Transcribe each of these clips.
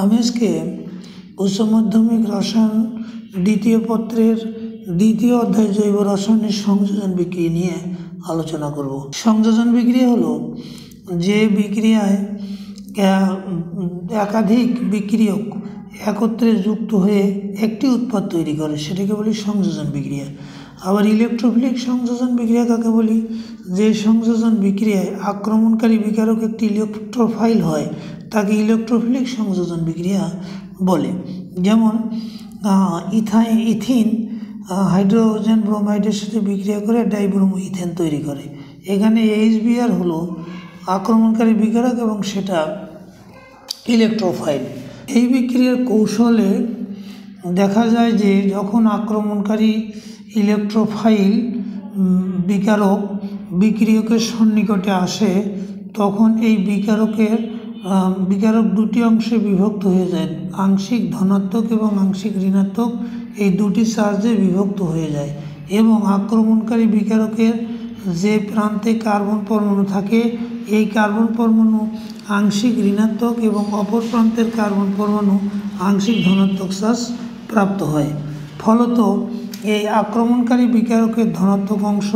আমি আজকে উচ্চ মাধ্যমিক রসায়ন দ্বিতীয় পত্রের দ্বিতীয় অধ্যায় জৈব রসায়নের সংযোজন বিক্রিয়া নিয়ে আলোচনা করব। সংযোজন বিক্রিয়া হলো যে বিক্রিয়ায় একাধিক বিক্রিয়ক একত্রে যুক্ত হয়ে একটি উৎপাদ তৈরি করে, সেটাকে বলি সংযোজন বিক্রিয়া। আবার ইলেকট্রোফিলিক সংযোজন বিক্রিয়া কাকে বলি? যে সংযোজন বিক্রিয়ায় আক্রমণকারী বিকারক একটি ইলেকট্রোফাইল হয় তাকে ইলেকট্রোফিলিক সংযোজন বিক্রিয়া বলে। যেমন ইথিন হাইড্রোজেন ব্রোমাইডের সাথে বিক্রিয়া করে ডাইব্রোমো ইথেন তৈরি করে। এখানে HBr হলো আক্রমণকারী বিকারক এবং সেটা ইলেকট্রোফাইল। এই বিক্রিয়ার কৌশলে দেখা যায় যে যখন আক্রমণকারী ইলেকট্রোফাইল বিকারক বিক্রিয়কের সন্নিকটে আসে তখন এই বিকারক দুটি অংশে বিভক্ত হয়ে যায়। আংশিক ধনাত্মক এবং আংশিক ঋণাত্মক এই দুটি চার্জে বিভক্ত হয়ে যায় এবং আক্রমণকারী বিকারকের যে প্রান্তে কার্বন পরমাণু থাকে এই কার্বন পরমাণু আংশিক ঋণাত্মক এবং অপর প্রান্তের কার্বন পরমাণু আংশিক ধনাত্মক চার্জ প্রাপ্ত হয়। ফলত এই আক্রমণকারী বিকারকের ধনাত্মক অংশ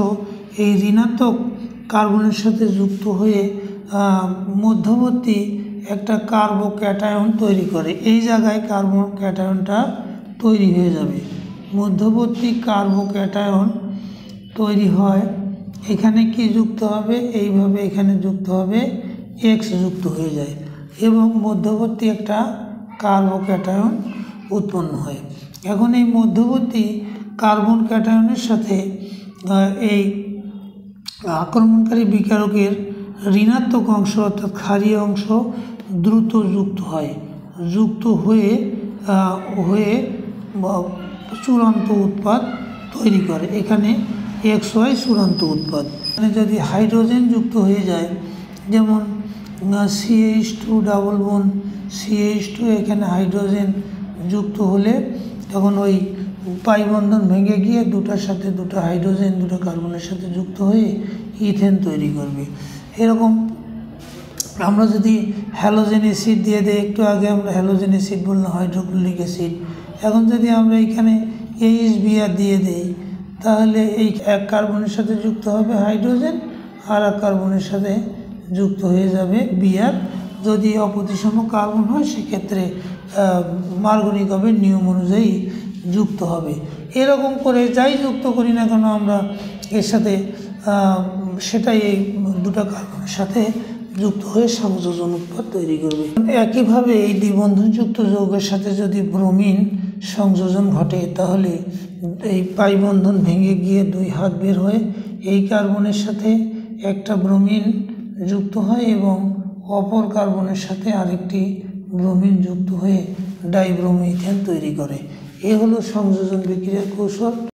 এই ঋণাত্মক কার্বনের সাথে যুক্ত হয়ে মধ্যবর্তী একটা কার্বোক্যাটায়ন তৈরি করে। এই জায়গায় কার্বোক্যাটায়নটা তৈরি হয়ে যাবে। মধ্যবর্তী কার্বোক্যাটায়ন তৈরি হয়। এখানে কি যুক্ত হবে? এইভাবে এখানে যুক্ত হবে, X যুক্ত হয়ে যায় এবং মধ্যবর্তী একটা কার্বোক্যাটায়ন উৎপন্ন হয়। এখন এই মধ্যবর্তী কার্বন ক্যাটায়নের সাথে এই আক্রমণকারী বিকারকের ঋণাত্মক অংশ অর্থাৎ ক্ষারীয় অংশ দ্রুত যুক্ত হয়ে চূড়ান্ত উৎপাদ তৈরি করে। এখানে XY চূড়ান্ত উৎপাদ। এখানে যদি হাইড্রোজেন যুক্ত হয়ে যায়, যেমন CH2 ডাবল বন্ড CH2, এখানে হাইড্রোজেন যুক্ত হলে তখন ওই পাই বন্ধন ভেঙে গিয়ে দুটার সাথে দুটো হাইড্রোজেন দুটো কার্বনের সাথে যুক্ত হয়ে ইথেন তৈরি করবে। এরকম আমরা যদি হ্যালোজেন অ্যাসিড দিয়ে দিই, একটু আগে আমরা হ্যালোজেন অ্যাসিড বললাম হাইড্রোক্লোরিক অ্যাসিড, এখন যদি আমরা এখানে HBr দিয়ে দিই তাহলে এই এক কার্বনের সাথে যুক্ত হবে হাইড্রোজেন আর এক কার্বনের সাথে যুক্ত হয়ে যাবে Br। যদি অপ্রতিসম কার্বন হয় সেক্ষেত্রে মার্গনিক হবে, নিয়ম অনুযায়ী যুক্ত হবে। এরকম করে যাই যুক্ত করি না কেন আমরা এর সাথে সেটাই এই দুটো কার্বনের সাথে যুক্ত হয়ে সংযোজন উৎপাদ তৈরি করবে। একইভাবে এই দ্বিবন্ধনযুক্ত যৌগের সাথে যদি ব্রোমিন সংযোজন ঘটে তাহলে এই পাই বন্ধন ভেঙে গিয়ে দুই হাত বের হয়ে এই কার্বনের সাথে একটা ব্রোমিন যুক্ত হয় এবং অপর কার্বনের সাথে আরেকটি ব্রোমিন যুক্ত হয়ে ডাইব্রোমো ইথেন তৈরি করে। এ হলো সংযোজন বিক্রিয়ার কৌশল।